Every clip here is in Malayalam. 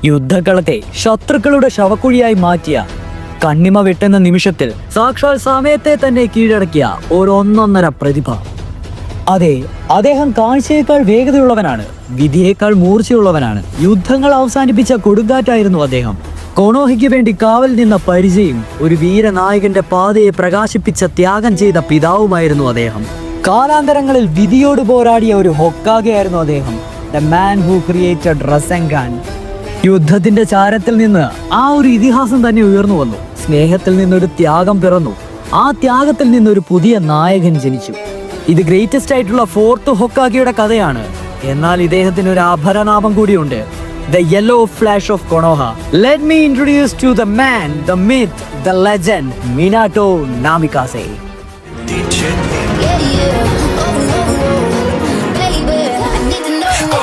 യുദ്ധകളത്തെ ശത്രുക്കളുടെ ശവക്കുഴിയായി മാറ്റിയ, കണ്ണിമ വെട്ടുന്ന നിമിഷത്തിൽ സാക്ഷാൽ സമയത്തെ തന്നെ കീഴടക്കിയ ഒരു ഒന്നൊന്നര പ്രതിഭ. അതെ, അദ്ദേഹം കാഴ്ചയേക്കാൾ വേഗതയുള്ളവനാണ്, വിധിയേക്കാൾ മൂർച്ചയുള്ളവനാണ്. യുദ്ധങ്ങൾ അവസാനിപ്പിച്ച കൊടുങ്കാറ്റായിരുന്നു അദ്ദേഹം. കൊണോഹയ്ക്ക് വേണ്ടി കാവൽ നിന്ന പരിചയം, ഒരു വീരനായകന്റെ പാതയെ പ്രകാശിപ്പിച്ച ത്യാഗം ചെയ്ത പിതാവുമായിരുന്നു അദ്ദേഹം. കാലാന്തരങ്ങളിൽ വിധിയോട് പോരാടിയ ഒരു ഹൊക്കാഗെയായിരുന്നു അദ്ദേഹം. The man who created Rasengan. യുദ്ധത്തിന്റെ ചാരത്തിൽ നിന്ന് ആ ഒരു ഇതിഹാസം തന്നെ ഉയർന്നു വന്നു. സ്നേഹത്തിൽ നിന്നൊരു ത്യാഗം പിറന്നു. ആ ത്യാഗത്തിൽ നിന്നൊരു പുതിയ നായകൻ ജനിച്ചു. ഇത് ഗ്രേറ്റസ്റ്റ് ആയിട്ടുള്ള ഫോർത്ത് ഹൊക്കാഗെയുടെ കഥയാണ്. എന്നാൽ ഇദ്ദേഹത്തിന് ഒരു അപരനാമം കൂടിയുണ്ട്, The Yellow Flash of Konoha. Let me introduce to the man, the myth, the legend, Minato Namikaze.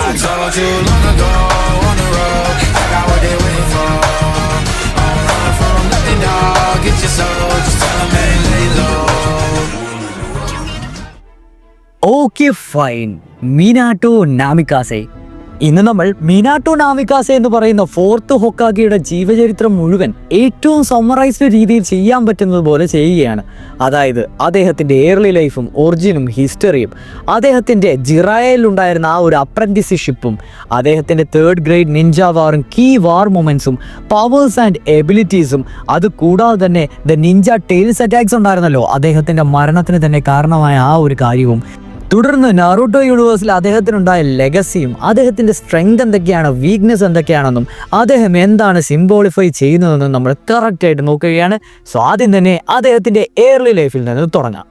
I told you long ago on the road, I got what they waiting for. I'm running from nothing, dog. Get your soul, just tell them hey, lay low. Okay, fine. Minato Namikaze. ഇന്ന് നമ്മൾ മിനാട്ടോ നാമിക്കാസെ എന്ന് പറയുന്ന ഫോർത്ത് ഹൊക്കാഗെയുടെ ജീവചരിത്രം മുഴുവൻ ഏറ്റവും സമ്മറൈസ്ഡ് രീതിയിൽ ചെയ്യാൻ പറ്റുന്നത് പോലെ ചെയ്യുകയാണ്. അതായത് അദ്ദേഹത്തിൻ്റെ ഏർലി ലൈഫും ഒറിജിനും ഹിസ്റ്ററിയും, അദ്ദേഹത്തിൻ്റെ ജിറായയിലുണ്ടായിരുന്ന ആ ഒരു അപ്രന്റീസ്ഷിപ്പും, അദ്ദേഹത്തിൻ്റെ തേർഡ് ഗ്രേഡ് നിഞ്ച വാറും കീ വാർ മൊമെൻറ്റ്സും പവേഴ്സ് ആൻഡ് എബിലിറ്റീസും, അത് കൂടാതെ തന്നെ ദ നിഞ്ച ടെയിൽസ് അറ്റാക്സ് ഉണ്ടായിരുന്നല്ലോ, അദ്ദേഹത്തിൻ്റെ മരണത്തിന് തന്നെ കാരണമായ ആ ഒരു കാര്യവും, തുടർന്ന് നാറൂട്ടോ യൂണിവേഴ്സിൽ അദ്ദേഹത്തിനുണ്ടായ ലെഗസിയും, അദ്ദേഹത്തിൻ്റെ സ്ട്രെങ്ത് എന്തൊക്കെയാണ്, വീക്ക്നെസ് എന്തൊക്കെയാണെന്നും, അദ്ദേഹം എന്താണ് സിംബോളിഫൈ ചെയ്യുന്നതെന്നും നമ്മൾ കറക്റ്റായിട്ട് നോക്കുകയാണ്. സോ ആദ്യം തന്നെ അദ്ദേഹത്തിൻ്റെ ഏർലി ലൈഫിൽ നിന്ന് തുടങ്ങാം.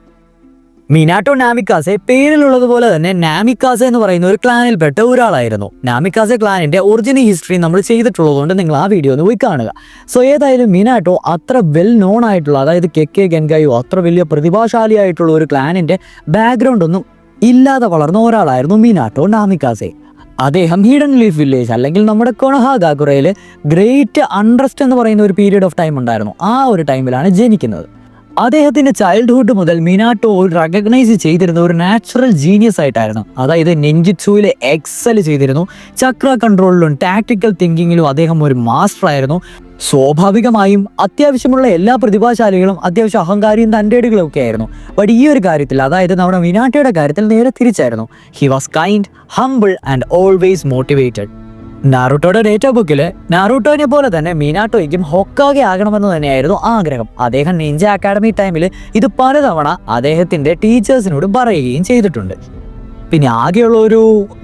മിനാട്ടോ നാമിക്കാസെ പേരിലുള്ളതുപോലെ തന്നെ നാമിക്കാസെ എന്ന് പറയുന്ന ഒരു ക്ലാനിൽപ്പെട്ട ഒരാളായിരുന്നു. നാമിക്കാസെ ക്ലാനിൻ്റെ ഒറിജിനൽ ഹിസ്റ്ററി നമ്മൾ ചെയ്തിട്ടുള്ളതുകൊണ്ട് നിങ്ങൾ ആ വീഡിയോ ഒന്ന് പോയി കാണുക. സോ ഏതായാലും മിനാട്ടോ അത്ര വെൽ നോൺ ആയിട്ടുള്ള, അതായത് കെക്കെ ഗെൻഗായോ അത്ര വലിയ പ്രതിഭാശാലിയായിട്ടുള്ള ഒരു ക്ലാനിൻ്റെ ബാക്ക്ഗ്രൗണ്ട് ഒന്നും ഇല്ലാതെ വളർന്ന ഒരാളായിരുന്നു മിനാട്ടോ നാമിക്കാസെ. അദ്ദേഹം ഹിഡൻ ലീഫ് വില്ലേജ് അല്ലെങ്കിൽ നമ്മുടെ കൊണോഹാഗാകുറയിൽ ഗ്രേറ്റ് അൺറസ്റ്റ് എന്ന് പറയുന്ന ഒരു പീരീഡ് ഓഫ് ടൈം ഉണ്ടായിരുന്നു. ആ ഒരു ടൈമിലാണ് ജനിക്കുന്നത്. അദ്ദേഹത്തിൻ്റെ ചൈൽഡ്ഹുഡ് മുതൽ മിനാട്ടോ റെക്കഗ്നൈസ് ചെയ്തിരുന്ന ഒരു നാച്ചുറൽ ജീനിയസ് ആയിട്ടായിരുന്നു. അതായത് നെഞ്ചിറ്റ്സുവിൽ എക്സൽ ചെയ്തിരുന്നു. ചക്ര കൺട്രോളിലും ടാക്ടിക്കൽ തിങ്കിങ്ങിലും അദ്ദേഹം ഒരു മാസ്റ്റർ ആയിരുന്നു. സ്വാഭാവികമായും അത്യാവശ്യമുള്ള എല്ലാ പ്രതിഭാശാലികളും അത്യാവശ്യം അഹങ്കാരിയും തൻ്റെടുകളും ഒക്കെ ആയിരുന്നു. ബട്ട് ഈ ഒരു കാര്യത്തിൽ, അതായത് നമ്മുടെ മിനാട്ടോയുടെ കാര്യത്തിൽ നേരെ തിരിച്ചായിരുന്നു. He was kind, humble and always motivated. നാറൂട്ടോയുടെ ഡേറ്റാ ബുക്കിൽ നാറൂട്ടോനെ പോലെ തന്നെ മിനാട്ടോയ്ക്കും ഹൊക്കാഗെ ആകണമെന്ന് തന്നെയായിരുന്നു ആഗ്രഹം. അദ്ദേഹം നിഞ്ച അക്കാഡമി ടൈമിൽ ഇത് പലതവണ അദ്ദേഹത്തിൻ്റെ ടീച്ചേഴ്സിനോട് പറയുകയും ചെയ്തിട്ടുണ്ട്. പിന്നെ ആകെയുള്ള ഒരു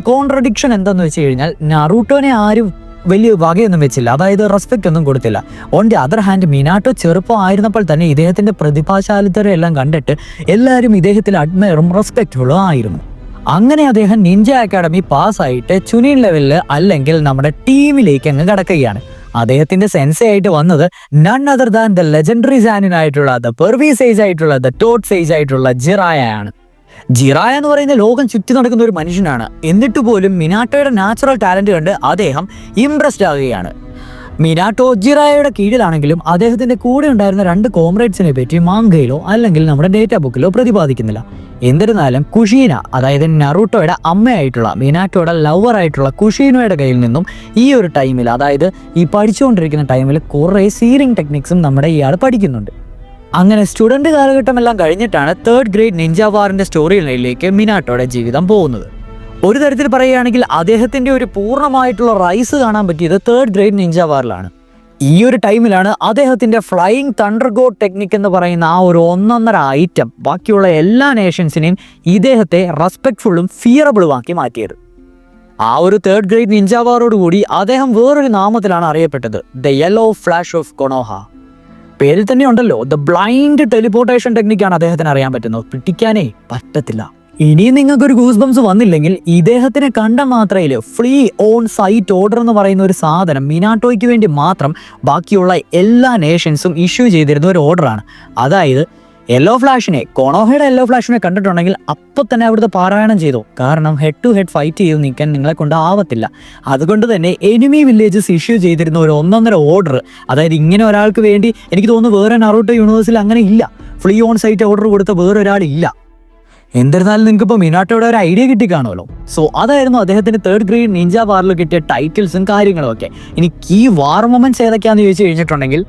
കോൺട്രഡിക്ഷൻ എന്താണെന്ന് വെച്ച് കഴിഞ്ഞാൽ, നാറൂട്ടോനെ ആരും വലിയ വകയൊന്നും വെച്ചില്ല, അതായത് റെസ്പെക്റ്റ് ഒന്നും കൊടുത്തില്ല. ഓൺ ദി അതർ ഹാൻഡ് മിനാട്ടോ ചെറുപ്പം ആയിരുന്നപ്പോൾ തന്നെ ഇദ്ദേഹത്തിൻ്റെ പ്രതിഭാശാലിത്തരം എല്ലാം കണ്ടിട്ട് എല്ലാവരും ഇദ്ദേഹത്തിൽ അഡ്മയറും റെസ്പെക്റ്റുകളും ആയിരുന്നു. അങ്ങനെ അദ്ദേഹം നിഞ്ച അക്കാഡമി പാസ്സായിട്ട് ചുനിൻ ലെവലിൽ അല്ലെങ്കിൽ നമ്മുടെ ടീമിലേക്ക് അങ്ങ് കടക്കുകയാണ്. അദ്ദേഹത്തിന്റെ സെൻസേ ആയിട്ട് വന്നത് none other than the legendary Sannin ആയിട്ടുള്ള, ദ പെർവി സേജ് ആയിട്ടുള്ള, ദ ടോട്ട് സേജ് ആയിട്ടുള്ള ജിറായ ആണ്. ജിറായ എന്ന് പറയുന്ന ലോകം ചുറ്റി നടക്കുന്ന ഒരു മനുഷ്യനാണ്. എന്നിട്ട് പോലും മിനാട്ടോയുടെ നാച്ചുറൽ ടാലന്റ് കണ്ട് അദ്ദേഹം ഇംപ്രസ്ഡ് ആകുകയാണ്. മിനാട്ടോ ജിറായയുടെ കീഴിലാണെങ്കിലും അദ്ദേഹത്തിന്റെ കൂടെ ഉണ്ടായിരുന്ന രണ്ട് കോംറേഡ്സിനെ പറ്റി മാങ്കയിലോ അല്ലെങ്കിൽ നമ്മുടെ ഡേറ്റാ ബുക്കിലോ പ്രതിപാദിക്കുന്നില്ല. എന്നിരുന്നാലും കുഷീന, അതായത് നറൂട്ടോയുടെ അമ്മയായിട്ടുള്ള, മിനാട്ടോയുടെ ലവർ ആയിട്ടുള്ള കുഷീനോയുടെ കയ്യിൽ നിന്നും ഈ ഒരു ടൈമിൽ, അതായത് ഈ പഠിച്ചുകൊണ്ടിരിക്കുന്ന ടൈമിൽ കുറേ സീറിംഗ് ടെക്നിക്സും നമ്മുടെ ഇയാൾ പഠിക്കുന്നുണ്ട്. അങ്ങനെ സ്റ്റുഡൻറ് കാലഘട്ടമെല്ലാം കഴിഞ്ഞിട്ടാണ് തേർഡ് ഗ്രേഡ് നിഞ്ച വാറിൻ്റെ സ്റ്റോറി ലൈനിലേക്ക് മിനാട്ടോയുടെ ജീവിതം പോകുന്നത്. ഒരു തരത്തിൽ പറയുകയാണെങ്കിൽ അദ്ദേഹത്തിൻ്റെ ഒരു പൂർണ്ണമായിട്ടുള്ള റൈസ് കാണാൻ പറ്റിയത് തേർഡ് ഗ്രേഡ് നിഞ്ച വാറിലാണ്. ഈ ഒരു ടൈമിലാണ് അദ്ദേഹത്തിൻ്റെ ഫ്ലൈയിങ് തണ്ടർ ഗോഡ് ടെക്നിക് എന്ന് പറയുന്ന ആ ഒരു ഒന്നൊന്നര ഐറ്റം ബാക്കിയുള്ള എല്ലാ നേഷൻസിനെയും ഇദ്ദേഹത്തെ റെസ്പെക്ട്ഫുള്ളും ഫിയറബിളും ആക്കി മാറ്റിയത്. ആ ഒരു തേർഡ് ഗ്രേഡ് നിഞ്ച വാറോടുകൂടി അദ്ദേഹം വേറൊരു നാമത്തിലാണ് അറിയപ്പെട്ടത്, ദ യെല്ലോ ഫ്ലാഷ് ഓഫ് കൊണോഹ. പേരിൽ തന്നെ ഉണ്ടല്ലോ, ദ ബ്ലൈൻഡ് ടെലിപ്പോർട്ടേഷൻ ടെക്നിക്കാണ് അദ്ദേഹത്തിന് അറിയാൻ പറ്റുന്നത്. പിടിക്കാനേ പറ്റത്തില്ല. ഇനിയും നിങ്ങൾക്കൊരു ഗൂസ് ബംസ് വന്നില്ലെങ്കിൽ ഇദ്ദേഹത്തിനെ കണ്ട മാത്രയിൽ ഫ്രീ ഓൺ സൈറ്റ് ഓർഡർ എന്ന് പറയുന്ന ഒരു സാധനം മിനാട്ടോയ്ക്ക് വേണ്ടി മാത്രം ബാക്കിയുള്ള എല്ലാ നേഷൻസും ഇഷ്യൂ ചെയ്തിരുന്ന ഒരു ഓർഡറാണ്. അതായത് യെല്ലോ ഫ്ലാഷിനെ, കൊണോഹയുടെ യെല്ലോ ഫ്ലാഷിനെ കണ്ടിട്ടുണ്ടെങ്കിൽ അപ്പോൾ തന്നെ അവിടുത്തെ പാരായണം ചെയ്തു. കാരണം ഹെഡ് ടു ഹെഡ് ഫൈറ്റ് ചെയ്ത് നിൽക്കാൻ നിങ്ങളെ കൊണ്ട് ആവത്തില്ല. അതുകൊണ്ട് തന്നെ എനിമി വില്ലേജസ് ഇഷ്യൂ ചെയ്തിരുന്ന ഒരു ഒന്നൊന്നര ഓർഡർ, അതായത് ഇങ്ങനെ ഒരാൾക്ക് വേണ്ടി എനിക്ക് തോന്നുന്നു വേറെ നാറൂട്ടോ യൂണിവേഴ്സിൽ അങ്ങനെ ഇല്ല. ഫ്രീ ഓൺ സൈറ്റ് ഓർഡർ കൊടുത്ത വേറൊരാളില്ല. എന്നിരുന്നാലും നിങ്ങൾക്ക് ഇപ്പോൾ മിനാട്ടോയുടെ ഒരു ഐഡിയ കിട്ടിക്കാണുമല്ലോ. സോ അതായിരുന്നു അദ്ദേഹത്തിന് തേർഡ് ഗ്രേഡ് നിഞ്ച വാറിൽ കിട്ടിയ ടൈറ്റിൽസും കാര്യങ്ങളും ഒക്കെ. ഇനി കീ വാർ മൊമെന്റ്സ് ഏതൊക്കെയാണെന്ന് ചോദിച്ചു കഴിഞ്ഞിട്ടുണ്ടെങ്കിൽ,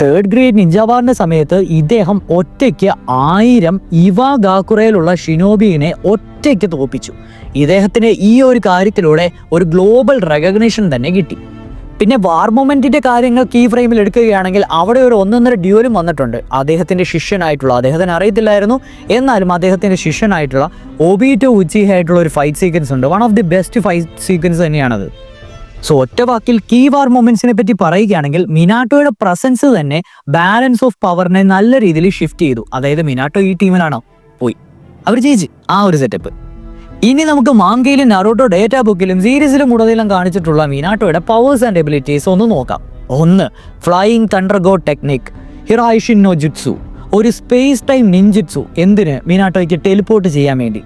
തേർഡ് ഗ്രേഡ് നിഞ്ച വാറിന്റെ സമയത്ത് ഇദ്ദേഹം ഒറ്റയ്ക്ക് 1000 ഇവാഗാക്കുറയിലുള്ള ഷിനോബിനെ ഒറ്റയ്ക്ക് തോൽപ്പിച്ചു. ഇദ്ദേഹത്തിന് ഈ ഒരു കാര്യത്തിലൂടെ ഒരു ഗ്ലോബൽ റെക്കഗ്നേഷൻ തന്നെ കിട്ടി. പിന്നെ വാർ മൊമെന്റിന്റെ കാര്യങ്ങൾ കീ ഫ്രെയിമിൽ എടുക്കുകയാണെങ്കിൽ അവിടെ ഒരു 1.5 ഡ്യൂലും വന്നിട്ടുണ്ട്. അദ്ദേഹത്തിന്റെ ശിഷ്യനായിട്ടുള്ള, അദ്ദേഹത്തിന് അറിയത്തില്ലായിരുന്നു, എന്നാലും അദ്ദേഹത്തിന്റെ ശിഷ്യനായിട്ടുള്ള ഒബീറ്റോ ഉച്ചിഹ ആയിട്ടുള്ള ഒരു ഫൈറ്റ് സീക്വൻസ് ഉണ്ട്. One of the best fight sequence തന്നെയാണത്. സോ ഒറ്റ വാക്കിൽ കീ വാർ മൊമെന്റ്സിനെ പറ്റി പറയുകയാണെങ്കിൽ മിനാട്ടോയുടെ പ്രസൻസ് തന്നെ ബാലൻസ് ഓഫ് പവറിനെ നല്ല രീതിയിൽ ഷിഫ്റ്റ് ചെയ്തു. അതായത് മിനാട്ടോ ഈ ടീമിലാണോ പോയി, അവർ ജയിച്ച് ആ ഒരു സെറ്റപ്പ്. ഇനി നമുക്ക് മാങ്കയിലും നറൂട്ടോ ഡേറ്റാ ബുക്കിലും സീരീസിലും ഉടനീളം കാണിച്ചിട്ടുള്ള മിനാട്ടോയുടെ പവേഴ്സ് ആൻഡ് എബിലിറ്റീസ് ഒന്ന് നോക്കാം. 1. Flying thunder god technique, Hiraishin no jutsu, ഒരു സ്പേസ് ടൈം നിൻജുറ്റ്സു. എന്തിന്? മിനാട്ടോയ്ക്ക് ടെലിപ്പോർട്ട് ചെയ്യാൻ വേണ്ടി.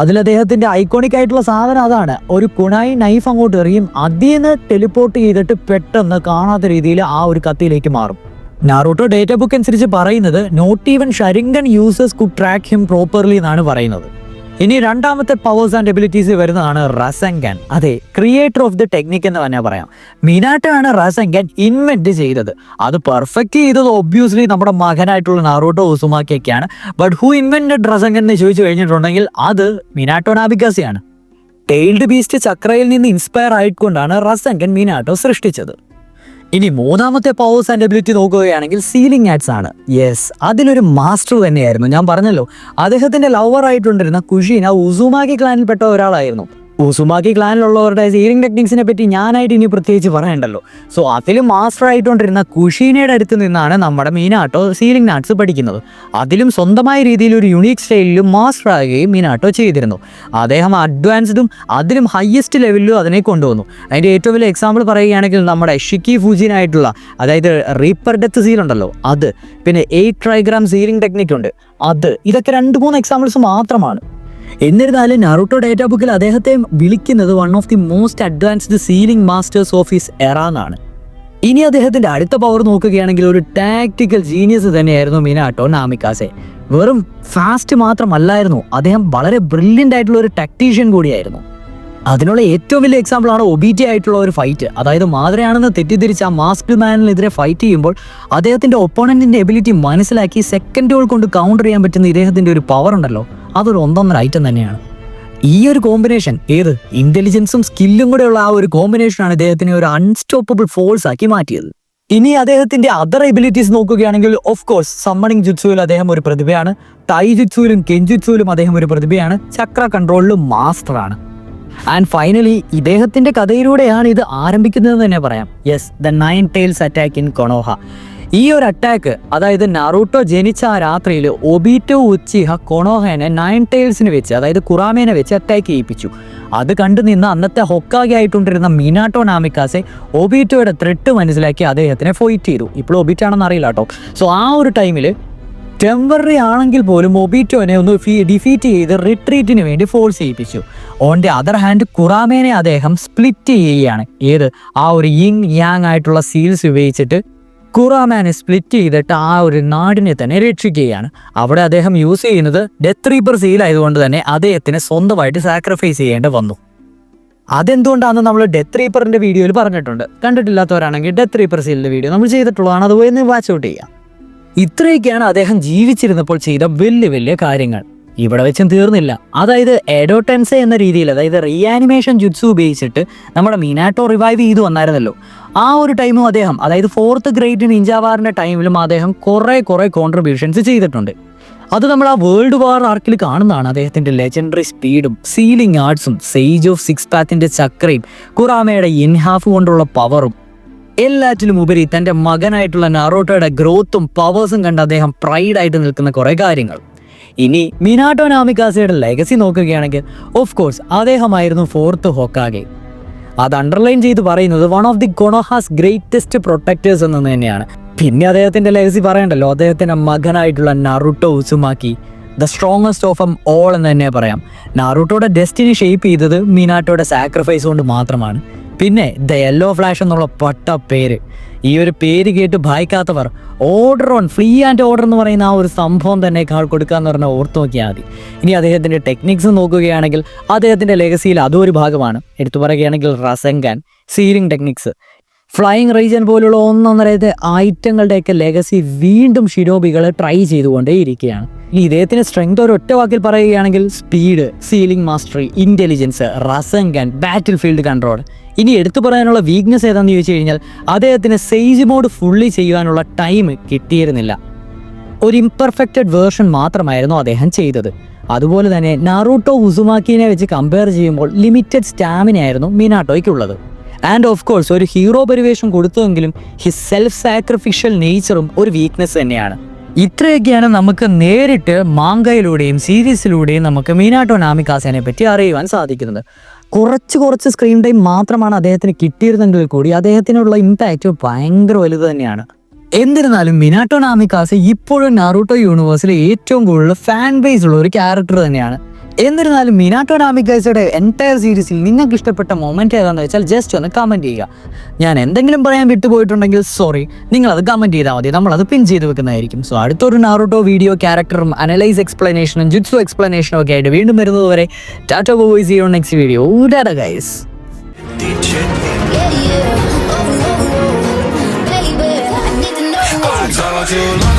അതിൽ അദ്ദേഹത്തിന്റെ ഐക്കോണിക് ആയിട്ടുള്ള സാധനം അതാണ്. ഒരു കുണായി നൈഫ് അങ്ങോട്ട് എറിയും, അതിൽ നിന്ന് ടെലിപ്പോർട്ട് ചെയ്തിട്ട് പെട്ടെന്ന് കാണാത്ത രീതിയിൽ ആ ഒരു കത്തിയിലേക്ക് മാറും. നാറൂട്ടോ ഡേറ്റ ബുക്ക് അനുസരിച്ച് പറയുന്നത് not even Sharingan users could track him properly എന്നാണ് പറയുന്നത്. ഇനി രണ്ടാമത്തെ പവേഴ്സ് ആൻഡ് എബിലിറ്റീസ് വരുന്നതാണ് റസെൻഗൻ. അതെ, ക്രിയേറ്റർ ഓഫ് ദി ടെക്നിക് എന്ന് തന്നെ പറയാം. മിനാട്ടോ ആണ് റസെൻഗൻ ഇൻവെന്റ് ചെയ്തത്. അത് പെർഫെക്റ്റ് ചെയ്തത് ഒബ്വിയസ്ലി നമ്മുടെ മകനായിട്ടുള്ള നാറൂട്ടോ ഉസുമാക്കിയൊക്കെയാണ്. ബട്ട് ഹു ഇൻവെന്റഡ് റസെൻഗൻ എന്ന് ചോദിച്ചു കഴിഞ്ഞിട്ടുണ്ടെങ്കിൽ അത് മിനാട്ടോ നാമിക്കാസെയാണ്. ടെയിൽഡ് ബീസ്റ്റ് ചക്രയിൽ നിന്ന് ഇൻസ്പയർ ആയിക്കൊണ്ടാണ് റസെൻഗൻ മിനാട്ടോ സൃഷ്ടിച്ചത്. ഇനി മൂന്നാമത്തെ പവേഴ്സ് ആൻഡ് എബിലിറ്റി നോക്കുകയാണെങ്കിൽ സീലിംഗ് ആഡ്സ് ആണ്. യെസ്, അതിലൊരു മാസ്റ്റർ തന്നെയായിരുന്നു. ഞാൻ പറഞ്ഞല്ലോ, അദ്ദേഹത്തിന്റെ ലവർ ആയിട്ടുണ്ടിരുന്ന കുഷീന ഉസുമാക്കി ക്ലാനിൽപ്പെട്ട ഒരാളായിരുന്നു. ഉസുമാക്കി ക്ലാനിലുള്ളവരുടെ സീലിംഗ് ടെക്നിക്സിനെ പറ്റി ഞാനായിട്ട് ഇനി പ്രത്യേകിച്ച് പറയണ്ടല്ലോ. സോ അതിൽ മാസ്റ്റർ ആയിട്ടുകൊണ്ടിരുന്ന കുഷീനയുടെ അടുത്ത് നിന്നാണ് നമ്മുടെ മിനാട്ടോ സീലിംഗ് ആർട്സ് പഠിക്കുന്നത്. അതിലും സ്വന്തമായ രീതിയിൽ ഒരു യുണീക്ക് സ്റ്റൈലിലും മാസ്റ്റർ ആകുകയും മിനാട്ടോ ചെയ്തിരുന്നു. അദ്ദേഹം അഡ്വാൻസ്ഡും അതിലും ഹയസ്റ്റ് ലെവലിലും അതിനെ കൊണ്ടുവന്നു. അതിൻ്റെ ഏറ്റവും വലിയ എക്സാമ്പിൾ പറയുകയാണെങ്കിൽ നമ്മുടെ ഷിക്കി ഫുജിനായിട്ടുള്ള, അതായത് റീപ്പർ ഡെത്ത് സീൽ ഉണ്ടല്ലോ അത്, പിന്നെ 8 ട്രൈഗ്രാം സീലിംഗ് ടെക്നിക് ഉണ്ട് അത്. ഇതൊക്കെ 2-3 എക്സാമ്പിൾസ് മാത്രമാണ്. എന്നിരുന്നാലും നറൂട്ടോ ഡേറ്റാ ബുക്കിൽ അദ്ദേഹത്തെ വിളിക്കുന്നത് one of the most advanced ceiling masters of his era എന്നാണ്. ഇനി അദ്ദേഹത്തിന്റെ അടുത്ത പവർ നോക്കുകയാണെങ്കിൽ ഒരു ടാക്ടിക്കൽ ജീനിയസ് തന്നെയായിരുന്നു മിനാട്ടോ നാമിക്കാസെ. വെറും ഫാസ്റ്റ് മാത്രമല്ലായിരുന്നു, അദ്ദേഹം വളരെ ബ്രില്യൻ്റ് ആയിട്ടുള്ള ഒരു ടാക്ടീഷ്യൻ കൂടിയായിരുന്നു. അതിനുള്ള ഏറ്റവും വലിയ എക്സാമ്പിളാണ് ഒബീറ്റി ആയിട്ടുള്ള ഒരു ഫൈറ്റ്. അതായത് മാതൃയാണെന്ന് തെറ്റിദ്ധരിച്ച് ആ മാസ്ക്ഡ് മാനിനെതിരെ ഫൈറ്റ് ചെയ്യുമ്പോൾ അദ്ദേഹത്തിന്റെ ഒപ്പോണന്റിന്റെ എബിലിറ്റി മനസ്സിലാക്കി സെക്കൻഡുകൾ കൊണ്ട് കൗണ്ടർ ചെയ്യാൻ പറ്റുന്ന ഇദ്ദേഹത്തിന്റെ ഒരു പവർ ഉണ്ടല്ലോ, അതൊരു ഒന്നൊന്നര ഐറ്റം തന്നെയാണ്. ഈ ഒരു കോമ്പിനേഷൻ, ഏത് ഇന്റലിജൻസും സ്കില്ലും കൂടെയുള്ള ആ ഒരു കോമ്പിനേഷനാണ് ഇദ്ദേഹത്തിനെ ഒരു അൺസ്റ്റോപ്പബിൾ ഫോഴ്സ് ആക്കി മാറ്റിയത്. ഇനി അദ്ദേഹത്തിന്റെ അതർ എബിലിറ്റീസ് നോക്കുകയാണെങ്കിൽ ഓഫ് കോഴ്സ് സമ്മണിങ് ജുറ്റ്സുവിൽ അദ്ദേഹം ഒരു പ്രതിഭയാണ്, ടൈ ജുറ്റ്സുവിലും കെൻജുറ്റ്സുവിലും അദ്ദേഹം ഒരു പ്രതിഭയാണ്, ചക്ര കൺട്രോളിലും മാസ്റ്ററാണ്. ആൻഡ് ഫൈനലി ഇദ്ദേഹത്തിന്റെ കഥയിലൂടെയാണ് ഇത് ആരംഭിക്കുന്നതെന്ന് തന്നെ പറയാം. Yes, the 9 tails attack in Konoha. ഈ ഒരു അറ്റാക്ക്, അതായത് നറൂട്ടോ ജനിച്ച ആ രാത്രിയിൽ ഒബീറ്റോ ഉച്ചിഹ കൊണോഹനെ 9 ടൈൽസിന് വെച്ച്, അതായത് കുറാമേനെ വെച്ച് അറ്റാക്ക് ചെയ്യിപ്പിച്ചു. അത് കണ്ടു നിന്ന് അന്നത്തെ ഹൊക്കാഗെ ആയിട്ടുണ്ടിരുന്ന മിനാട്ടോ നാമിക്കാസെ ഒബീറ്റോയുടെ ത്രെട്ട് മനസ്സിലാക്കി അദ്ദേഹത്തിനെ ഫൈറ്റ് ചെയ്തു. ഇപ്പോൾ ഒബീറ്റോ ആണെന്ന് അറിയില്ല കേട്ടോ. സോ ആ ഒരു ടൈമിൽ ടെമ്പററി ആണെങ്കിൽ പോലും ഒബീറ്റോനെ ഒന്ന് ഡിഫീറ്റ് ചെയ്ത് റിട്രീറ്റിന് വേണ്ടി ഫോഴ്സ് ചെയ്യിപ്പിച്ചു. ഓൺ ദി അതർ ഹാൻഡ് കുറാമേനെ അദ്ദേഹം സ്പ്ലിറ്റ് ചെയ്യുകയാണ്. ഏത്? ആ ഒരു യിങ് യാങ് ആയിട്ടുള്ള സീൽസ് ഉപയോഗിച്ചിട്ട് കുറാമേനെ സ്പ്ലിറ്റ് ചെയ്തിട്ട് ആ ഒരു നാടിനെ തന്നെ രക്ഷിക്കുകയാണ്. അവിടെ അദ്ദേഹം യൂസ് ചെയ്യുന്നത് ഡെത്ത് റീപ്പർ സീൽ ആയതുകൊണ്ട് തന്നെ അദ്ദേഹത്തിന് സ്വന്തമായിട്ട് സാക്രിഫൈസ് ചെയ്യേണ്ടി വന്നു. അതെന്തുകൊണ്ടാണെന്ന് നമ്മൾ ഡെത്ത് റീപ്പറിന്റെ വീഡിയോയിൽ പറഞ്ഞിട്ടുണ്ട്. കണ്ടിട്ടില്ലാത്തവരാണെങ്കിൽ ഡെത്ത് റീപ്പർ സീലിന്റെ വീഡിയോ നമ്മൾ ചെയ്തിട്ടുള്ളതാണ്, അതുപോലെ ഒന്ന് വാച്ച് ഔട്ട് ചെയ്യാം. ഇത്രയൊക്കെയാണ് അദ്ദേഹം ജീവിച്ചിരുന്നപ്പോൾ ചെയ്ത വലിയ വലിയ കാര്യങ്ങൾ. ഇവിടെ വെച്ചും തീർന്നില്ല. അതായത് എഡോ ടെൻസെ എന്ന രീതിയിൽ, അതായത് റീആനിമേഷൻ ജുറ്റ്സു ഉപയോഗിച്ചിട്ട് നമ്മുടെ മിനാട്ടോ റിവൈവ് ചെയ്തു വന്നായിരുന്നല്ലോ, ആ ഒരു ടൈമും അദ്ദേഹം, അതായത് 4th ഗ്രേഡ് നിഞ്ച വാറിന്റെ ടൈമിലും അദ്ദേഹം കുറേ കോൺട്രിബ്യൂഷൻസ് ചെയ്തിട്ടുണ്ട്. അത് നമ്മൾ ആ വേൾഡ് വാർ ആർക്കിൽ കാണുന്നതാണ്. അദ്ദേഹത്തിന്റെ ലെജൻഡറി സ്പീഡും സീലിംഗ് ആർട്സും സേജ് ഓഫ് 6 പാത്തിന്റെ ചക്രയും കുറാമയുടെ ഇൻഹാഫ് കൊണ്ടുള്ള പവറും എല്ലാറ്റിലും ഉപരി തൻ്റെ മകനായിട്ടുള്ള നറൂട്ടോയുടെ ഗ്രോത്തും പവേഴ്സും കണ്ട് അദ്ദേഹം പ്രൈഡായിട്ട് നിൽക്കുന്ന കുറേ കാര്യങ്ങൾ. ഇനി മിനാട്ടോ നാമിക്കാസയുടെ ലെഗസി നോക്കുകയാണെങ്കിൽ ഓഫ് കോഴ്സ് അദ്ദേഹമായിരുന്നു 4th ഹൊക്കാഗെ. അത് അണ്ടർലൈൻ ചെയ്ത് പറയുന്നത് one of the കൊണോഹാസ് greatest protectors എന്ന് തന്നെയാണ്. പിന്നെ അദ്ദേഹത്തിന്റെ ലെഗസി പറയണ്ടല്ലോ, അദ്ദേഹത്തിന്റെ മകനായിട്ടുള്ള Naruto ഉസുമാക്കി, the strongest of M all എന്ന് തന്നെ പറയാം. നാറൂട്ടോയുടെ ഡെസ്റ്റിനി ഷേപ്പ് ചെയ്തത് മിനാട്ടോയുടെ സാക്രിഫൈസ് കൊണ്ട് മാത്രമാണ്. പിന്നെ ദ യെല്ലോ ഫ്ലാഷ് എന്നുള്ള പട്ട പേര്, ഈ ഒരു പേര് കേട്ട് ഭയക്കാത്തവർ order on free and order എന്ന് പറയുന്ന ആ ഒരു സംഭവം തന്നെ കാൾ കൊടുക്കുക എന്ന് പറഞ്ഞാൽ ഓർത്ത് നോക്കിയാൽ മതി. ഇനി അദ്ദേഹത്തിൻ്റെ ടെക്നിക്സ് നോക്കുകയാണെങ്കിൽ അദ്ദേഹത്തിൻ്റെ ലെഗസിയിൽ അതും ഒരു ഭാഗമാണ്. എടുത്തു പറയുകയാണെങ്കിൽ റസെൻഗാൻ, സീലിംഗ് ടെക്നിക്സ്, ഫ്ലൈയിങ് റീജൻ പോലുള്ള ഒന്നൊന്നര ഐറ്റങ്ങളുടെയൊക്കെ ലെഗസി വീണ്ടും ഷിനോബികൾ ട്രൈ ചെയ്തുകൊണ്ടേയിരിക്കുകയാണ്. ഇനി ഇദ്ദേഹത്തിൻ്റെ സ്ട്രെങ്ത് ഒരു ഒറ്റ വാക്കിൽ പറയുകയാണെങ്കിൽ speed, sealing mastery, intelligence, Rasengan, battle field control. ഇനി എടുത്തു പറയാനുള്ള വീക്ക്നെസ് ഏതാണെന്ന് ചോദിച്ചു കഴിഞ്ഞാൽ അദ്ദേഹത്തിന് സേജ് മോഡ് ഫുള്ളി ചെയ്യാനുള്ള ടൈം കിട്ടിയിരുന്നില്ല. ഒരു ഇംപെർഫെക്റ്റഡ് വേർഷൻ മാത്രമായിരുന്നു അദ്ദേഹം ചെയ്തത്. അതുപോലെ തന്നെ നാറൂട്ടോ ഉസുമാക്കിനെ വെച്ച് കമ്പയർ ചെയ്യുമ്പോൾ ലിമിറ്റഡ് സ്റ്റാമിന ആയിരുന്നു മിനാട്ടോയ്ക്കുള്ളത്. ആൻഡ് ഓഫ് കോഴ്സ് ഒരു ഹീറോ പരിവേഷം കൊടുത്തുവെങ്കിലും ഹിസ് സെൽഫ് സാക്രിഫിഷ്യൽ നേച്ചറും ഒരു വീക്ക്നെസ് തന്നെയാണ്. ഇത്രയൊക്കെയാണ് നമുക്ക് നേരിട്ട് മാങ്കയിലൂടെയും സീരീസിലൂടെയും നമുക്ക് മിനാട്ടോ നാമിക്കാസേനെ പറ്റി അറിയുവാൻ സാധിക്കുന്നത്. കുറച്ച് സ്ക്രീൻ ടൈം മാത്രമാണ് അദ്ദേഹത്തിന് കിട്ടിയിരുന്നെങ്കിൽ കൂടി അദ്ദേഹത്തിനുള്ള ഇമ്പാക്റ്റ് ഭയങ്കര വലുത് തന്നെയാണ്. എന്നിരുന്നാലും മിനാട്ടോ നാമിക്കാസെ ഇപ്പോഴും നാറൂട്ടോ യൂണിവേഴ്സിലെ ഏറ്റവും കൂടുതൽ ഫാൻ ബേസ് ഉള്ള ഒരു ക്യാരക്ടർ തന്നെയാണ്. എന്നിരുന്നാലും മിനാട്ടോ നാമിക്കാസയുടെ എൻറ്റയർ സീരീസിൽ നിങ്ങൾക്ക് ഇഷ്ടപ്പെട്ട മൊമെന്റ് ഏതാണെന്ന് വെച്ചാൽ ജസ്റ്റ് ഒന്ന് കമൻറ്റ് ചെയ്യുക. ഞാൻ എന്തെങ്കിലും പറയാൻ വിട്ടുപോയിട്ടുണ്ടെങ്കിൽ സോറി, നിങ്ങളത് കമൻറ്റ് ചെയ്താൽ മതി, നമ്മളത് പിൻ ചെയ്ത് വെക്കുന്നതായിരിക്കും. സോ അടുത്തൊരു നാറൂട്ടോ വീഡിയോ ക്യാരക്ടറും അനലൈസ് എക്സ്പ്ലനേഷനും ജുറ്റ്സു എക്സ്പ്ലനേഷനും ഒക്കെ ആയിട്ട് വീണ്ടും വരുന്നതുവരെ tata bye, see you next video. Tata guys. I told you